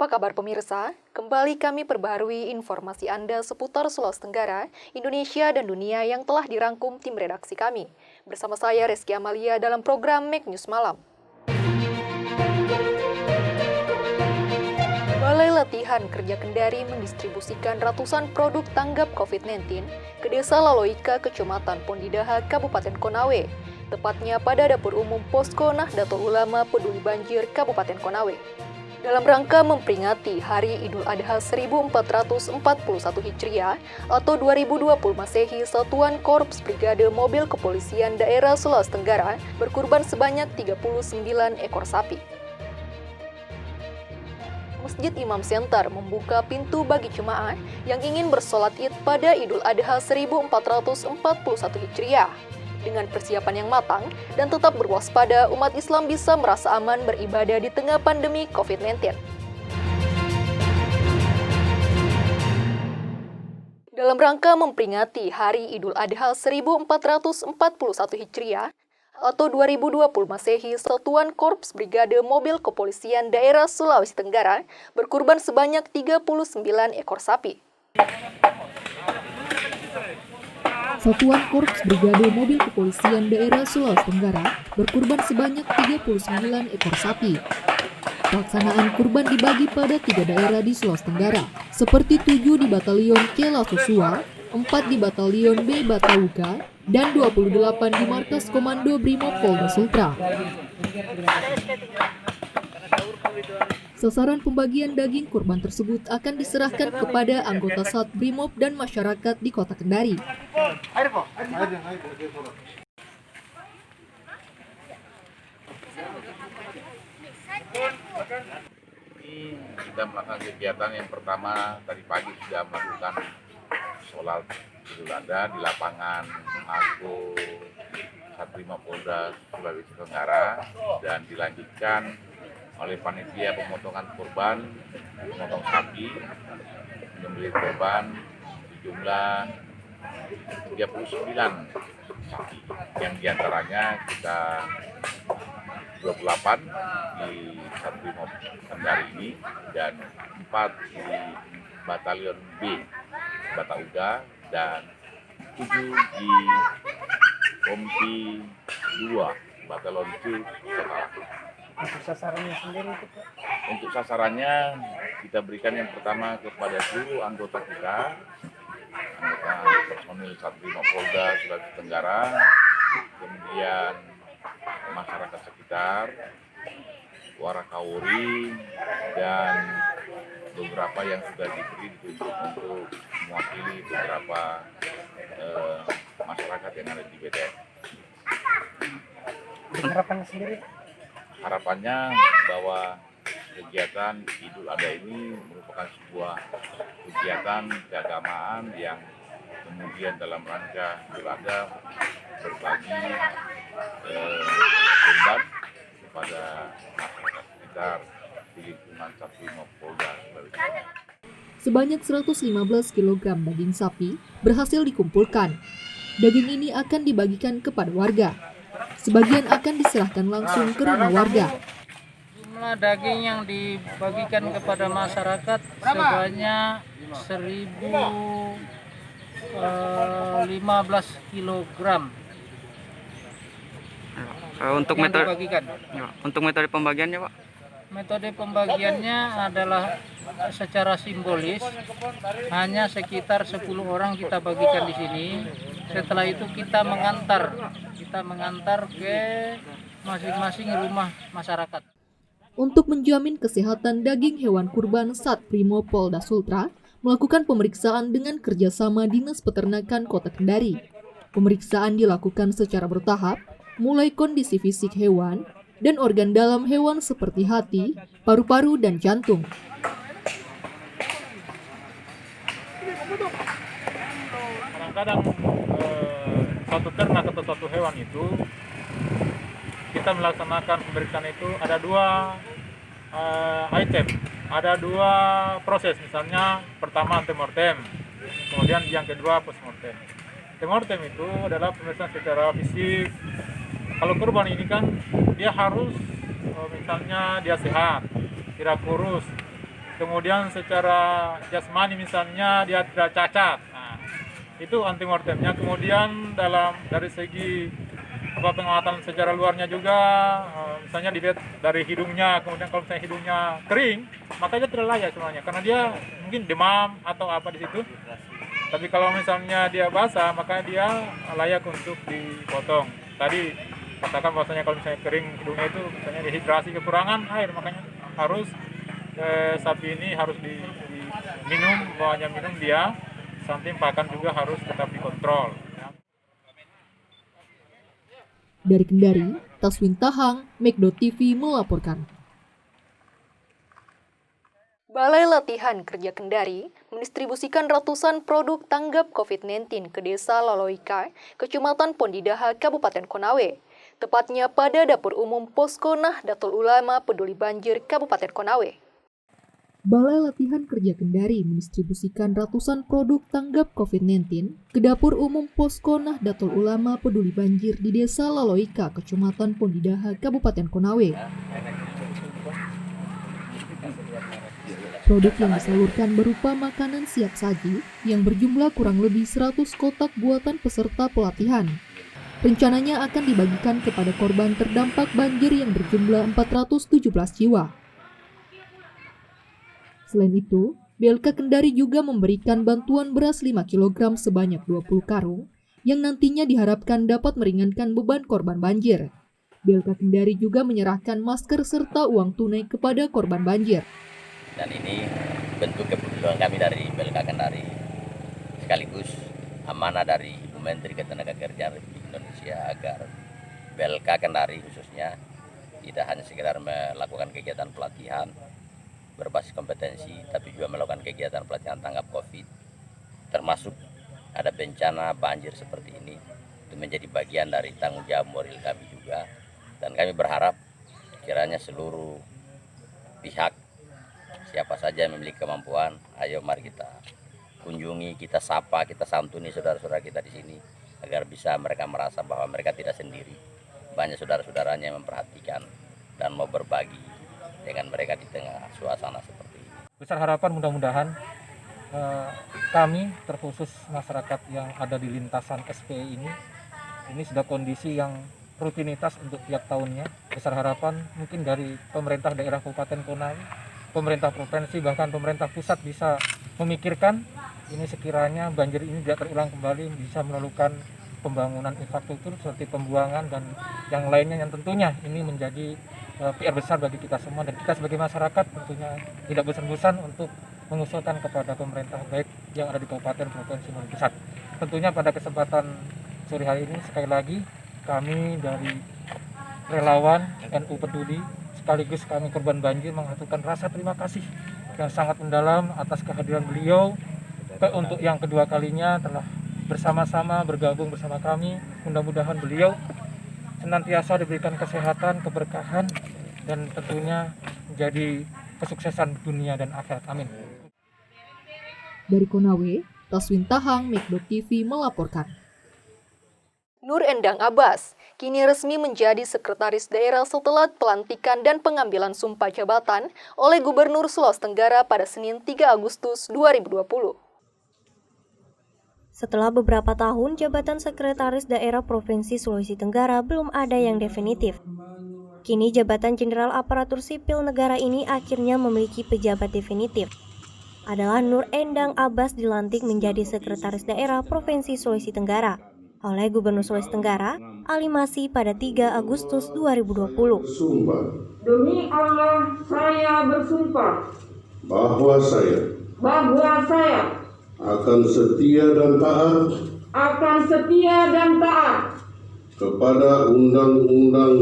Apa kabar pemirsa? Kembali kami perbaharui informasi Anda seputar Sulawesi Tenggara, Indonesia, dan dunia yang telah dirangkum tim redaksi kami. Bersama saya Reski Amalia dalam program Make News Malam. Balai Latihan Kerja Kendari mendistribusikan ratusan produk tanggap COVID-19 ke Desa Laloika, Kecamatan Pondidaha, Kabupaten Konawe, tepatnya pada Dapur Umum Posko Nahdlatul Ulama Peduli Banjir Kabupaten Konawe. Dalam rangka memperingati Hari Idul Adha 1441 Hijriah atau 2020 Masehi, Satuan Korps Brigade Mobil Kepolisian Daerah Sulawesi Tenggara berkurban sebanyak 39 ekor sapi. Masjid Imam Center membuka pintu bagi jemaah yang ingin bersolat Id pada Idul Adha 1441 Hijriah. Dengan persiapan yang matang dan tetap berwaspada, umat Islam bisa merasa aman beribadah di tengah pandemi COVID-19. Dalam rangka memperingati Hari Idul Adha 1441 Hijriah atau 2020 Masehi, Satuan Korps Brigade Mobil Kepolisian Daerah Sulawesi Tenggara berkurban sebanyak 39 ekor sapi. Satuan Korps Brigade Mobil Kepolisian Daerah Sulawesi Tenggara berkurban sebanyak 39 ekor sapi. Pelaksanaan kurban dibagi pada 3 daerah di Sulawesi Tenggara, seperti 7 di Batalion C Lasusua, 4 di Batalion B Batauga, dan 28 di Markas Komando Brimob Polda Sultra. Sasaran pembagian daging kurban tersebut akan diserahkan kepada anggota Sat Brimob dan masyarakat di Kota Kendari. Kita melakukan kegiatan yang pertama tadi pagi sudah melakukan sholat Idul Adha di lapangan Mako Satrimo Polda Sulawesi Tenggara dan dilanjutkan oleh panitia pemotongan kurban, memotong sapi, menyembelih kurban jumlah 39 sapi, yang diantaranya kita 28 di Satrimo Kendari ini dan 4 di Batalion B Batauga dan 7 di Kompi 2 Batalion C Kota. Untuk sasarannya sendiri itu, Pak? Untuk sasarannya kita berikan yang pertama kepada seluruh anggota kita, anggota personil Satrimo Polda Sulawesi Tenggara, kemudian masyarakat sekitar, Warakauri, dan beberapa yang sudah diberi ditunjuk untuk mewakili beberapa masyarakat yang ada di BTN. Harapannya sendiri? Harapannya bahwa kegiatan Idul Adha ini merupakan sebuah kegiatan keagamaan yang kemudian dalam rangka Idul Adha berbagi kurban kepada masyarakat sekitar di lingkungan Satrimo Polda Sulawesi Tenggara. Sebanyak 115 kg daging sapi berhasil dikumpulkan. Daging ini akan dibagikan kepada warga. Sebagian akan diserahkan langsung ke rumah warga. Jumlah daging yang dibagikan kepada masyarakat sebanyak 1.015 kg. Untuk metode pembagiannya, Pak? Metode pembagiannya adalah secara simbolis, hanya sekitar 10 orang kita bagikan di sini. Setelah itu kita mengantar ke masing-masing rumah masyarakat. Untuk menjamin kesehatan daging hewan kurban, Sat Brimob Polda Sultra melakukan pemeriksaan dengan kerjasama Dinas Peternakan Kota Kendari. Pemeriksaan dilakukan secara bertahap, mulai kondisi fisik hewan dan organ dalam hewan seperti hati, paru-paru, dan jantung. Kadang-kadang suatu ternak atau suatu hewan itu kita melaksanakan pemeriksaan itu ada 2 item, ada 2 proses. Misalnya pertama antemortem, kemudian yang kedua postmortem. Antemortem itu adalah pemeriksaan secara fisik. Kalau kurban ini kan dia harus misalnya dia sehat, tidak kurus, kemudian secara jasmani misalnya dia tidak cacat. Nah, itu antemortemnya. Kemudian dari segi pengamatan secara luarnya juga, misalnya dilihat dari hidungnya, kemudian kalau misalnya hidungnya kering, maka dia tidak layak sebenarnya, karena dia mungkin demam atau apa di situ. Tapi kalau misalnya dia basah, maka dia layak untuk dipotong. Tadi katakan bahwasanya kalau misalnya kering hidungnya itu misalnya dehidrasi, kekurangan air, makanya harus sapi ini harus diminum, bawahnya minum dia, samping pakan juga harus tetap dikontrol. Dari Kendari, Taswin Tahang, Mekdo TV melaporkan. Balai Latihan Kerja Kendari mendistribusikan ratusan produk tanggap COVID-19 ke Desa Laloika, Kecamatan Pondidaha, Kabupaten Konawe. Tepatnya pada Dapur Umum Posko Nahdlatul Ulama Peduli Banjir, Kabupaten Konawe. Balai Latihan Kerja Kendari mendistribusikan ratusan produk tanggap COVID-19 ke Dapur Umum Posko Nahdlatul Ulama Peduli Banjir di Desa Laloika, Kecamatan Pondidaha, Kabupaten Konawe. Produk yang disalurkan berupa makanan siap saji yang berjumlah kurang lebih 100 kotak buatan peserta pelatihan. Rencananya akan dibagikan kepada korban terdampak banjir yang berjumlah 417 jiwa. Selain itu, BLK Kendari juga memberikan bantuan beras 5 kg sebanyak 20 karung yang nantinya diharapkan dapat meringankan beban korban banjir. BLK Kendari juga menyerahkan masker serta uang tunai kepada korban banjir. Dan ini bentuk kepedulian kami dari BLK Kendari, sekaligus amanah dari Ibu Menteri Ketenagakerjaan Republik Indonesia agar BLK Kendari khususnya tidak hanya sekedar melakukan kegiatan pelatihan berbasis kompetensi, tapi juga melakukan kegiatan pelatihan tanggap COVID, termasuk ada bencana banjir seperti ini, itu menjadi bagian dari tanggung jawab moral kami juga. Dan kami berharap kiranya seluruh pihak, siapa saja yang memiliki kemampuan, ayo mari kita kunjungi, kita sapa, kita santuni saudara-saudara kita di sini agar bisa mereka merasa bahwa mereka tidak sendiri. Banyak saudara-saudaranya yang memperhatikan dan mau berbagi dengan mereka di tengah suasana seperti ini. Besar harapan mudah-mudahan kami, terkhusus masyarakat yang ada di lintasan SPE ini sudah kondisi yang rutinitas untuk tiap tahunnya. Besar harapan mungkin dari pemerintah daerah Kabupaten Konawe, pemerintah provinsi, bahkan pemerintah pusat bisa memikirkan ini sekiranya banjir ini tidak terulang kembali, bisa melakukan pembangunan infrastruktur seperti pembuangan dan yang lainnya yang tentunya ini menjadi PR besar bagi kita semua, dan kita sebagai masyarakat tentunya tidak bosan-bosan untuk mengusulkan kepada pemerintah baik yang ada di kabupaten, provinsi maupun pusat. Tentunya pada kesempatan sore hari ini sekali lagi kami dari relawan NU Peduli sekaligus kami korban banjir mengaturkan rasa terima kasih yang sangat mendalam atas kehadiran beliau untuk yang kedua kalinya telah bersama-sama bergabung bersama kami. Mudah-mudahan beliau senantiasa diberikan kesehatan, keberkahan, dan tentunya menjadi kesuksesan dunia dan akhirat. Amin. Dari Konawe, Taswin Tahang, Mekdo TV melaporkan. Nur Endang Abbas kini resmi menjadi sekretaris daerah setelah pelantikan dan pengambilan sumpah jabatan oleh Gubernur Sulawesi Tenggara pada Senin 3 Agustus 2020. Setelah beberapa tahun, jabatan Sekretaris Daerah Provinsi Sulawesi Tenggara belum ada yang definitif. Kini jabatan Jenderal Aparatur Sipil Negara ini akhirnya memiliki pejabat definitif. Adalah Nur Endang Abbas dilantik menjadi Sekretaris Daerah Provinsi Sulawesi Tenggara oleh Gubernur Sulawesi Tenggara, Ali Masih pada 3 Agustus 2020. Bersumpah. Demi Allah, saya bersumpah Bahwa saya akan setia dan taat kepada Undang-Undang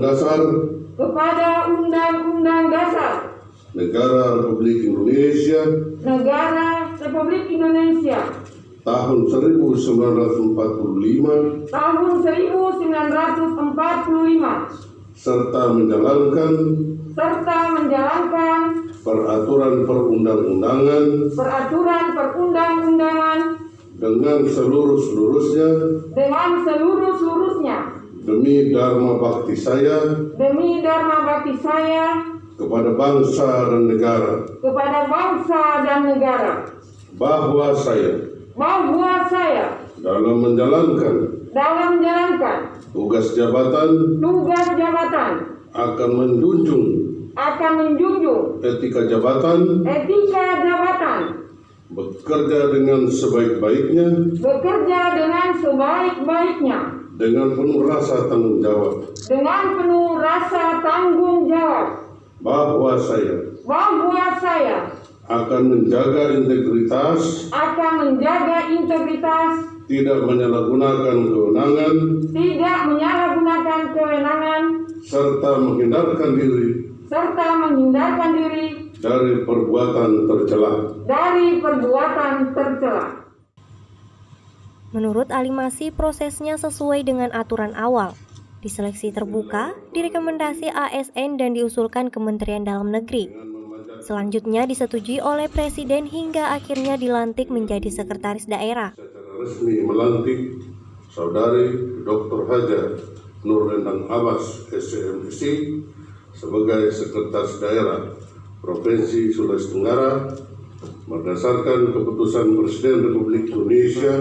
Dasar Negara Republik Indonesia tahun 1945 serta menjalankan peraturan perundang-undangan dengan seluruh-seluruhnya demi dharma bakti saya kepada bangsa dan negara bahwa saya dalam menjalankan tugas jabatan akan menjunjung etika jabatan, bekerja dengan sebaik-baiknya, dengan penuh rasa tanggung jawab, bahwa saya akan menjaga integritas, tidak menyalahgunakan kewenangan, serta menghindarkan diri dari perbuatan tercela. Menurut Ali Masih, prosesnya sesuai dengan aturan awal. Diseleksi terbuka, direkomendasi ASN dan diusulkan Kementerian Dalam Negeri. Selanjutnya disetujui oleh Presiden hingga akhirnya dilantik menjadi sekretaris daerah. Secara resmi melantik Saudari Dr. Haja Nur Endang Abbas, SCMSI, sebagai Sekretaris Daerah Provinsi Sulawesi Tenggara berdasarkan keputusan Presiden Republik Indonesia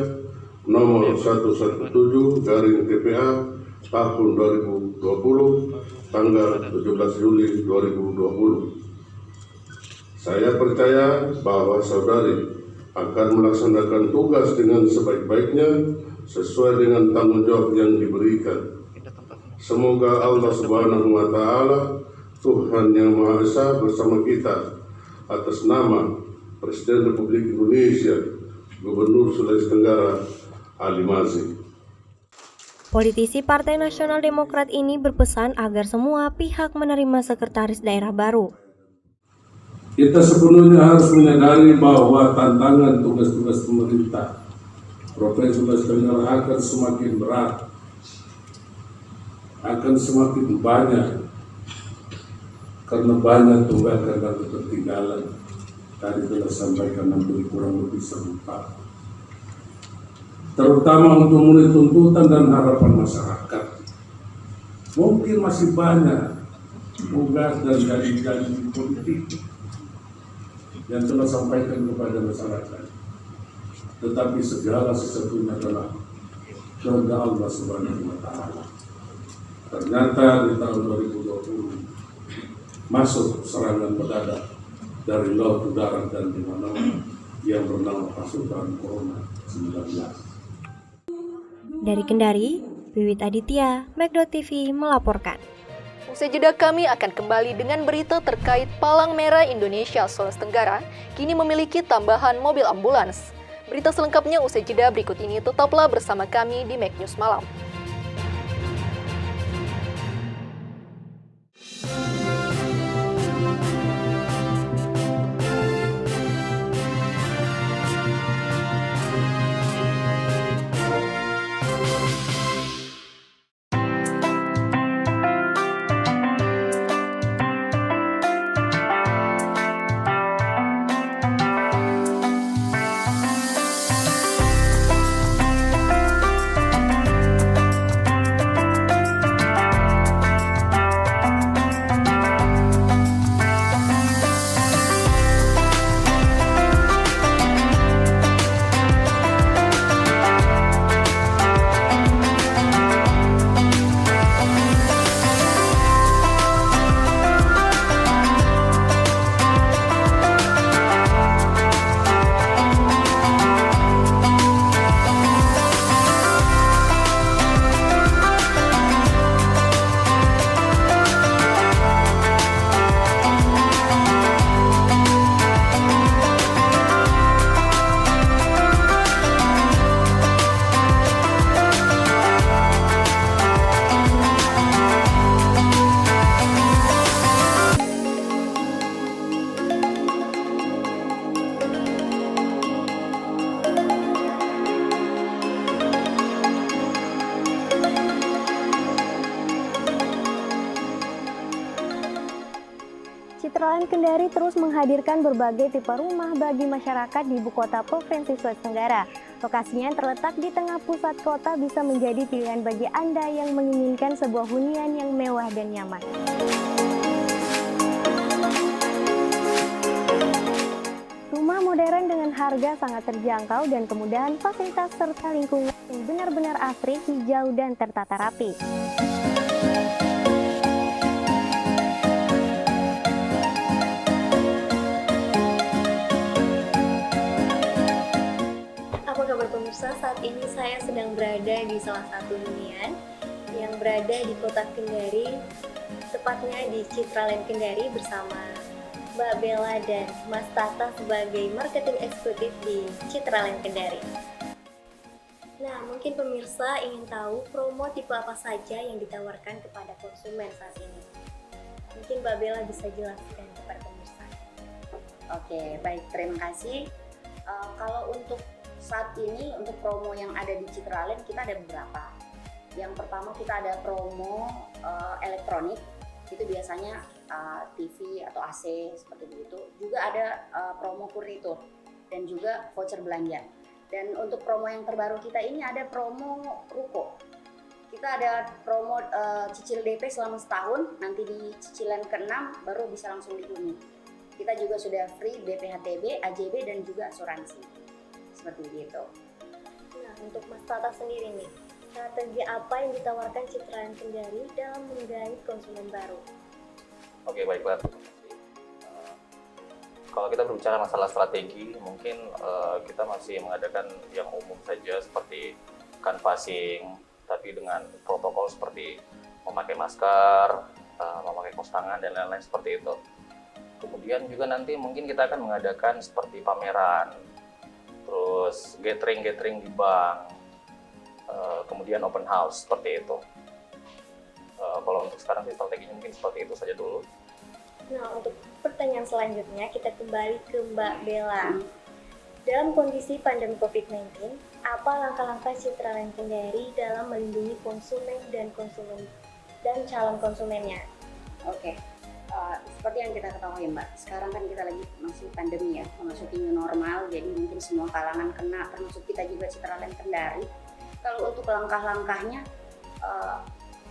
nomor 117/TPA tahun 2020 tanggal 17 Juli 2020. Saya percaya bahwa saudari akan melaksanakan tugas dengan sebaik-baiknya sesuai dengan tanggung jawab yang diberikan. Semoga Allah Subhanahu wa Ta'ala, Tuhan Yang Maha Esa, bersama kita atas nama Presiden Republik Indonesia, Gubernur Sulawesi Tenggara Ali Masih. Politisi Partai Nasional Demokrat ini berpesan agar semua pihak menerima sekretaris daerah baru. Kita sepenuhnya harus menyadari bahwa tantangan tugas-tugas pemerintah Provinsi Sulawesi Tenggara akan semakin berat, akan semakin banyak, karena banyak tunggakan dan ketertinggalan. Tadi telah sampaikan hampir kurang lebih serentak, terutama untuk memenuhi tuntutan dan harapan masyarakat. Mungkin masih banyak tugas dan janji-janji politik yang telah sampaikan kepada masyarakat, tetapi segala sesuatunya adalah kehendak Allah Subhanahu wa Ta'ala. Ternyata di tahun 2020 masuk serangan mendadak dari laut, udara, dan di mana-mana yang bernama pasukan Corona-19. Dari Kendari, Wiwit Aditya, Megdo TV melaporkan. Usai jeda kami akan kembali dengan berita terkait Palang Merah Indonesia Sulawesi Tenggara kini memiliki tambahan mobil ambulans. Berita selengkapnya usai jeda berikut ini, tetaplah bersama kami di Mek News Malam. Citraland Kendari terus menghadirkan berbagai tipe rumah bagi masyarakat di ibu kota Provinsi Sulawesi Tenggara. Lokasinya yang terletak di tengah pusat kota bisa menjadi pilihan bagi Anda yang menginginkan sebuah hunian yang mewah dan nyaman. Rumah modern dengan harga sangat terjangkau dan kemudahan fasilitas serta lingkungan yang benar-benar asri, hijau, dan tertata rapi. Apa kabar pemirsa? Saat ini saya sedang berada di salah satu hunian yang berada di kota Kendari, tepatnya di Citraland Kendari bersama Mbak Bella dan Mas Tata sebagai marketing eksekutif di Citraland Kendari. Nah, mungkin pemirsa ingin tahu promo tipe apa saja yang ditawarkan kepada konsumen saat ini. Mungkin Mbak Bella bisa jelaskan kepada pemirsa. Oke, baik, terima kasih. Kalau untuk saat ini, untuk promo yang ada di Citraland kita ada beberapa. Yang pertama kita ada promo elektronik, itu biasanya TV atau AC seperti itu. Juga ada promo furnitur dan juga voucher belanja. Dan untuk promo yang terbaru kita ini ada promo ruko. Kita ada promo cicil DP selama setahun, nanti di cicilan ke-6 baru bisa langsung dihuni. Kita juga sudah free BPHTB, AJB dan juga asuransi. Seperti itu. Nah, untuk Mas Tata sendiri nih, strategi apa yang ditawarkan Citraland Kendari dalam menggait konsumen baru? Oke, baiklah. Kalau kita berbicara masalah strategi, mungkin kita masih mengadakan yang umum saja seperti canvassing, tapi dengan protokol seperti memakai masker, memakai kaos tangan, dan lain-lain seperti itu. Kemudian juga nanti mungkin kita akan mengadakan seperti pameran, terus gathering di bank, kemudian open house seperti itu. Kalau untuk sekarang sih strateginya mungkin seperti itu saja dulu. Nah, untuk pertanyaan selanjutnya kita kembali ke Mbak Bella. Dalam kondisi pandemi COVID-19, apa langkah-langkah Citraland Kendari dalam melindungi konsumen dan calon konsumennya? Oke. Seperti yang kita ketahui Mbak, sekarang kan kita lagi masih pandemi ya, memasuki new normal, jadi mungkin semua kalangan kena, termasuk kita juga Citraland Kendari. Kalau untuk langkah-langkahnya,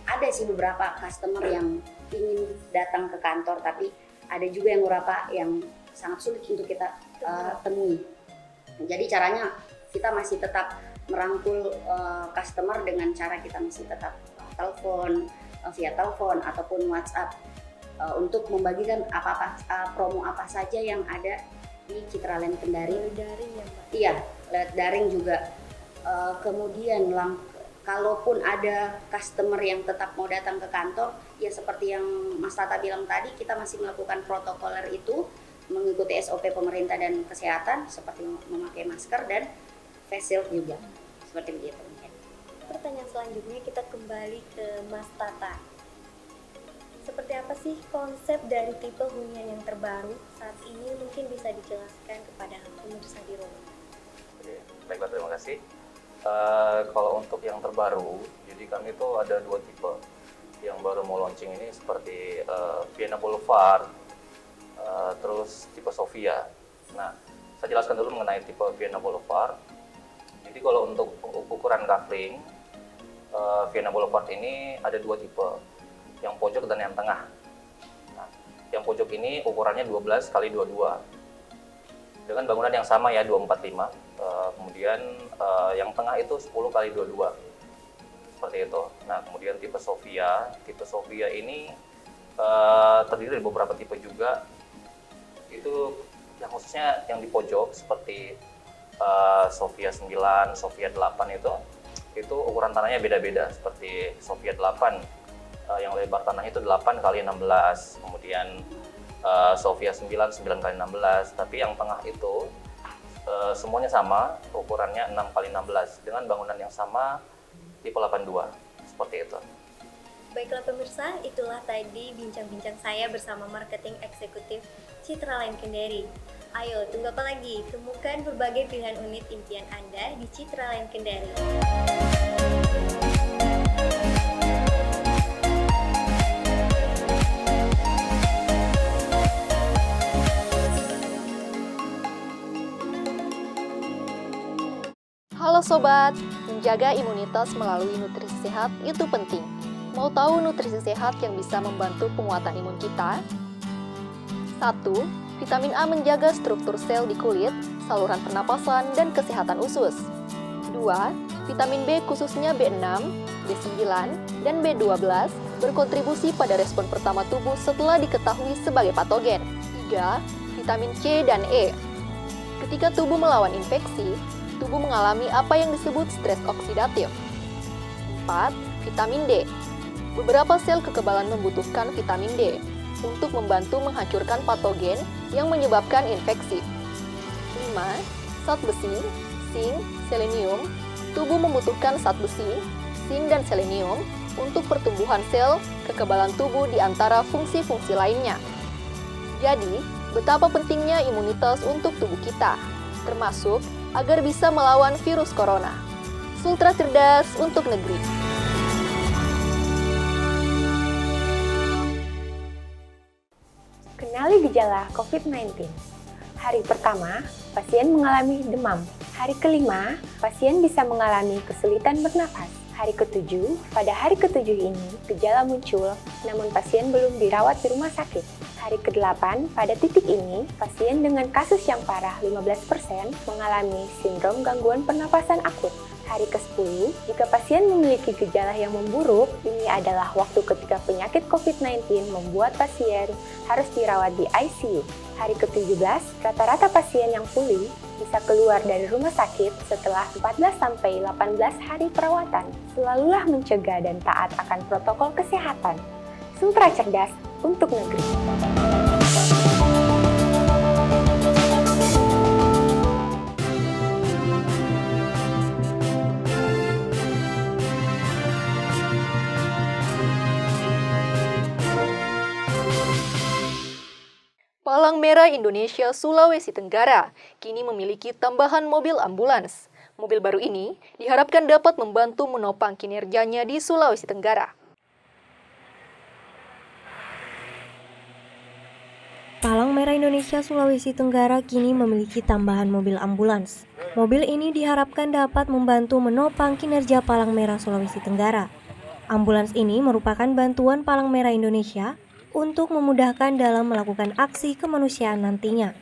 ada sih beberapa customer yang ingin datang ke kantor, tapi ada juga yang beberapa yang sangat sulit untuk kita temui. Jadi caranya kita masih tetap merangkul customer dengan cara kita masih tetap telepon, via telepon ataupun WhatsApp, untuk membagikan promo apa saja yang ada di Citraland Kendari. Daring ya Mbak? Iya, lewat daring juga. Kemudian kalaupun ada customer yang tetap mau datang ke kantor, ya seperti yang Mas Tata bilang tadi, kita masih melakukan protokoler itu, mengikuti SOP pemerintah dan kesehatan, seperti memakai masker dan face shield juga. Seperti begitu. Pertanyaan selanjutnya kita kembali ke Mas Tata. Seperti apa sih konsep dari tipe hunian yang terbaru saat ini, mungkin bisa dijelaskan kepada pemirsa di rumah? Oke, baiklah, terima kasih. Kalau untuk yang terbaru, jadi kami itu ada dua tipe yang baru mau launching ini, seperti Vienna Boulevard, terus tipe Sofia. Nah, saya jelaskan dulu mengenai tipe Vienna Boulevard. Jadi kalau untuk ukuran kafling, Vienna Boulevard ini ada dua tipe, yang pojok dan yang tengah. Nah, yang pojok ini ukurannya 12 x 22 dengan bangunan yang sama ya, 245. Kemudian yang tengah itu 10 x 22 seperti itu. Nah, kemudian tipe Sofia ini terdiri dari beberapa tipe juga. Itu yang khususnya yang di pojok seperti Sofia 9, Sofia 8 itu ukuran tanahnya beda-beda. Seperti Sofia 8 yang lebar tanahnya itu 8 x 16, kemudian Sofia 9 x 16, tapi yang tengah itu semuanya sama, ukurannya 6 x 16 dengan bangunan yang sama, tipe 82, seperti itu. Baiklah pemirsa, itulah tadi bincang-bincang saya bersama marketing eksekutif Citraland Kendari. Ayo, tunggu apa lagi? Temukan berbagai pilihan unit impian Anda di Citraland Kendari. Halo Sobat, menjaga imunitas melalui nutrisi sehat itu penting. Mau tahu nutrisi sehat yang bisa membantu penguatan imun kita? 1. vitamin A menjaga struktur sel di kulit, saluran pernapasan, dan kesehatan usus. 2. Vitamin B khususnya B6, B9, dan B12 berkontribusi pada respon pertama tubuh setelah diketahui sebagai patogen. 3. Vitamin C dan E. Ketika tubuh melawan infeksi, tubuh mengalami apa yang disebut stres oksidatif. 4. Vitamin D. Beberapa sel kekebalan membutuhkan vitamin D untuk membantu menghancurkan patogen yang menyebabkan infeksi. 5. Zat besi, zinc, selenium. Tubuh membutuhkan zat besi, zinc, dan selenium untuk pertumbuhan sel kekebalan tubuh di antara fungsi-fungsi lainnya. Jadi, betapa pentingnya imunitas untuk tubuh kita, termasuk agar bisa melawan virus corona. Sultra cerdas untuk negeri. Kenali gejala COVID-19. Hari pertama, pasien mengalami demam. Hari kelima, pasien bisa mengalami kesulitan bernafas. Hari ketujuh, pada hari ketujuh ini, gejala muncul, namun pasien belum dirawat di rumah sakit. Hari ke-8, pada titik ini, pasien dengan kasus yang parah 15% mengalami sindrom gangguan pernapasan akut. Hari ke-10, jika pasien memiliki gejala yang memburuk, ini adalah waktu ketika penyakit COVID-19 membuat pasien harus dirawat di ICU. Hari ke-17, rata-rata pasien yang pulih bisa keluar dari rumah sakit setelah 14-18 hari perawatan. Selalulah mencegah dan taat akan protokol kesehatan. Sultra cerdas untuk negeri. Palang Merah Indonesia Sulawesi Tenggara kini memiliki tambahan mobil ambulans. Mobil baru ini diharapkan dapat membantu menopang kinerjanya di Sulawesi Tenggara. Palang Merah Indonesia Sulawesi Tenggara kini memiliki tambahan mobil ambulans. Mobil ini diharapkan dapat membantu menopang kinerja Palang Merah Sulawesi Tenggara. Ambulans ini merupakan bantuan Palang Merah Indonesia untuk memudahkan dalam melakukan aksi kemanusiaan nantinya.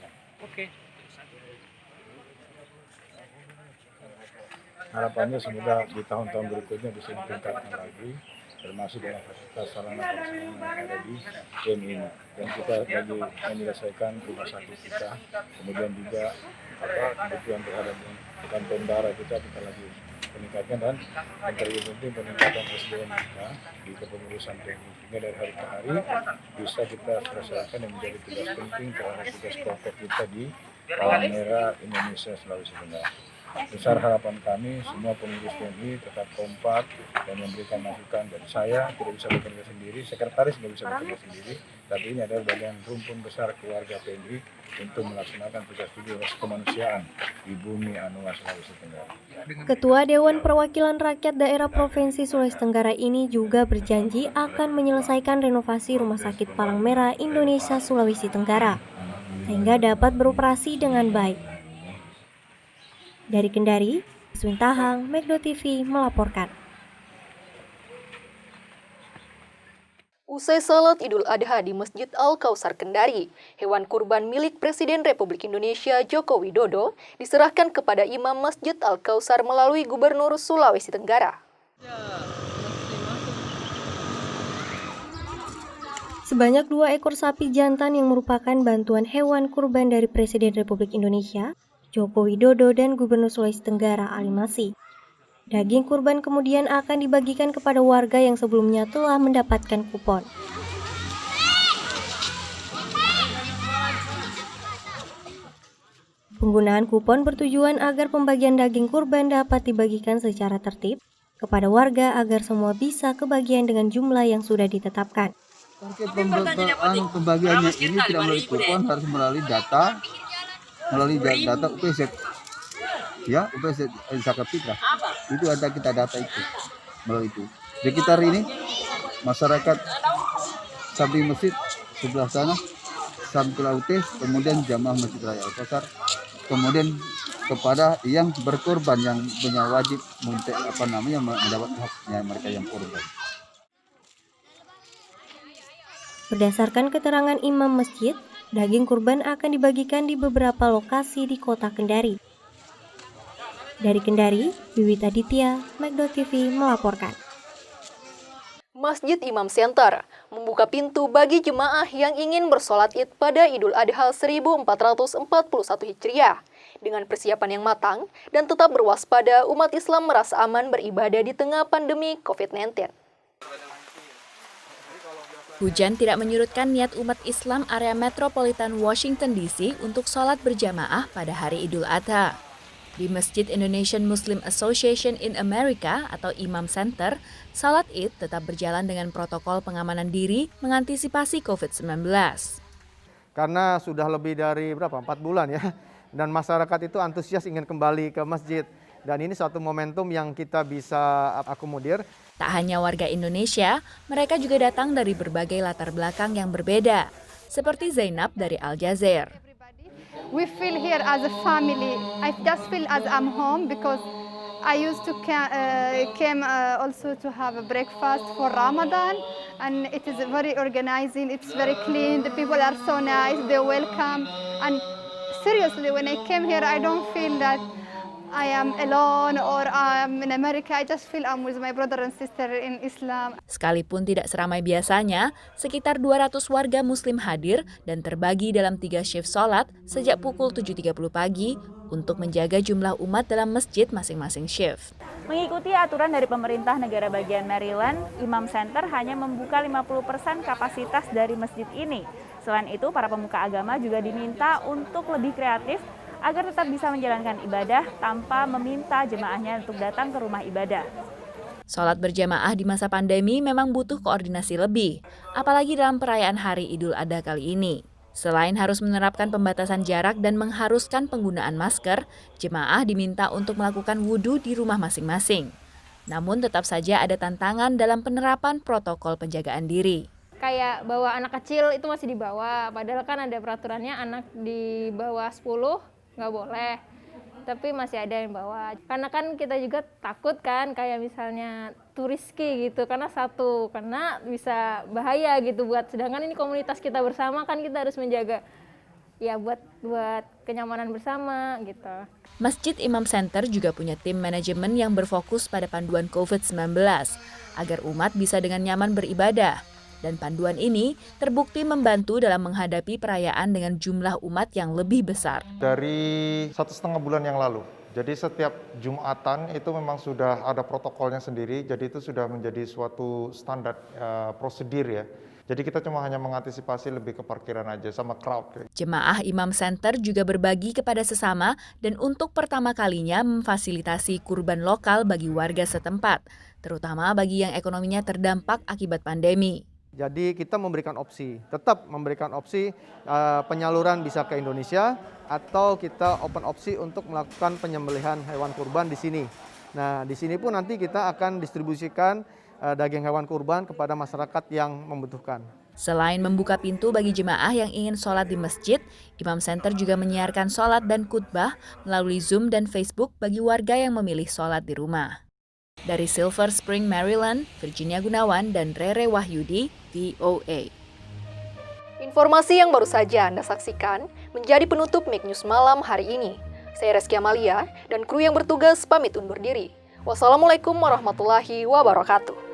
Harapannya semoga di tahun-tahun berikutnya bisa ditingkatkan lagi, termasuk dengan fasilitas sarana prasarana yang ada di PMI ini. Dan kita lagi menyelesaikan rumah sakit kita, kemudian juga kebutuhan terhadap kantong darah kita lagi meningkatkan, dan yang terlebih penting peningkatan SDM kita di kepengurusan TNI, sehingga dari hari ke hari bisa kita selesaikan yang menjadi tugas penting terhadap tugas pokok kita di Palang Merah Indonesia Sulawesi Tenggara. Besar harapan kami semua pengurus TNI tetap kompak dan memberikan masukan, dan saya tidak bisa bekerja sendiri, sekretaris tidak bisa bekerja sendiri, tapi ini adalah bagian rumpun besar keluarga TNI untuk melaksanakan tugas-tugas kemanusiaan di bumi Anua Sulawesi Tenggara. Ketua Dewan Perwakilan Rakyat Daerah Provinsi Sulawesi Tenggara ini juga berjanji akan menyelesaikan renovasi Rumah Sakit Palang Merah Indonesia Sulawesi Tenggara, sehingga dapat beroperasi dengan baik. Dari Kendari, Swintahang, Megdo TV melaporkan. Usai salat Idul Adha di Masjid Al-Kausar Kendari, hewan kurban milik Presiden Republik Indonesia Joko Widodo diserahkan kepada Imam Masjid Al-Kausar melalui Gubernur Sulawesi Tenggara. Sebanyak 2 ekor sapi jantan yang merupakan bantuan hewan kurban dari Presiden Republik Indonesia Joko Widodo dan Gubernur Sulawesi Tenggara Ali Masih. Daging kurban kemudian akan dibagikan kepada warga yang sebelumnya telah mendapatkan kupon. Penggunaan kupon bertujuan agar pembagian daging kurban dapat dibagikan secara tertib kepada warga agar semua bisa kebagian dengan jumlah yang sudah ditetapkan. Pembagiannya ini tidak melalui kupon, harus melalui data UPZ, ya UPZ zakat fitrah. Itu ada kita data itu melalui itu. Di sekitar ini masyarakat samping masjid sebelah sana, samping laut, kemudian jamaah Masjid Raya Al-Kausar, kemudian kepada yang berkorban yang punya wajib mendapat haknya mereka yang korban. Berdasarkan keterangan imam masjid, Daging kurban akan dibagikan di beberapa lokasi di kota Kendari. Dari Kendari, Wiwit Aditya, Magdo TV melaporkan. Masjid Imam Center membuka pintu bagi jemaah yang ingin bersolat Id pada Idul Adha 1441 Hijriah. Dengan persiapan yang matang dan tetap berwaspada, umat Islam merasa aman beribadah di tengah pandemi COVID-19. Hujan tidak menyurutkan niat umat Islam area metropolitan Washington DC untuk sholat berjamaah pada hari Idul Adha. Di Masjid Indonesian Muslim Association in America atau Imam Center, salat Id tetap berjalan dengan protokol pengamanan diri mengantisipasi COVID-19. Karena sudah lebih dari 4 bulan ya, dan masyarakat itu antusias ingin kembali ke masjid. Dan ini suatu momentum yang kita bisa akomodir. Tak hanya warga Indonesia, mereka juga datang dari berbagai latar belakang yang berbeda, seperti Zainab dari Aljazair. We feel here as a family. I just feel as I'm home because I used to came also to have a breakfast for Ramadan, and it is very organizing. It's very clean. The people are so nice. They welcome. And seriously, when I came here, I don't feel that I am alone or I'm in America. I just feel I'm with my brother and sister in Islam. Sekalipun tidak seramai biasanya, sekitar 200 warga muslim hadir dan terbagi dalam 3 shift sholat sejak pukul 7.30 pagi untuk menjaga jumlah umat dalam masjid masing-masing shift. Mengikuti aturan dari pemerintah negara bagian Maryland, Imam Center hanya membuka 50% kapasitas dari masjid ini. Selain itu, para pemuka agama juga diminta untuk lebih kreatif agar tetap bisa menjalankan ibadah tanpa meminta jemaahnya untuk datang ke rumah ibadah. Sholat berjamaah di masa pandemi memang butuh koordinasi lebih, apalagi dalam perayaan Hari Idul Adha kali ini. Selain harus menerapkan pembatasan jarak dan mengharuskan penggunaan masker, jemaah diminta untuk melakukan wudhu di rumah masing-masing. Namun tetap saja ada tantangan dalam penerapan protokol penjagaan diri. Kayak bawa anak kecil itu masih dibawa, padahal kan ada peraturannya anak di bawah 10 nggak boleh, tapi masih ada yang bawa. Karena kan kita juga takut kan, kayak misalnya turiski gitu, karena bisa bahaya gitu sedangkan ini komunitas kita bersama kan, kita harus menjaga ya buat kenyamanan bersama gitu. Masjid Imam Center juga punya tim manajemen yang berfokus pada panduan COVID-19 agar umat bisa dengan nyaman beribadah. Dan panduan ini terbukti membantu dalam menghadapi perayaan dengan jumlah umat yang lebih besar. Dari 1,5 bulan yang lalu, jadi setiap Jumatan itu memang sudah ada protokolnya sendiri, jadi itu sudah menjadi suatu standar prosedur ya. Jadi kita cuma hanya mengantisipasi lebih ke parkiran aja sama crowd. Jemaah Imam Center juga berbagi kepada sesama dan untuk pertama kalinya memfasilitasi kurban lokal bagi warga setempat, terutama bagi yang ekonominya terdampak akibat pandemi. Jadi kita tetap memberikan opsi penyaluran bisa ke Indonesia atau kita open opsi untuk melakukan penyembelihan hewan kurban di sini. Nah, di sini pun nanti kita akan distribusikan daging hewan kurban kepada masyarakat yang membutuhkan. Selain membuka pintu bagi jemaah yang ingin sholat di masjid, Imam Center juga menyiarkan sholat dan khutbah melalui Zoom dan Facebook bagi warga yang memilih sholat di rumah. Dari Silver Spring, Maryland, Virginia Gunawan dan Rere Wahyudi, VOA. Informasi yang baru saja Anda saksikan menjadi penutup Make News Malam hari ini. Saya Reski Amalia dan kru yang bertugas pamit undur diri. Wassalamualaikum warahmatullahi wabarakatuh.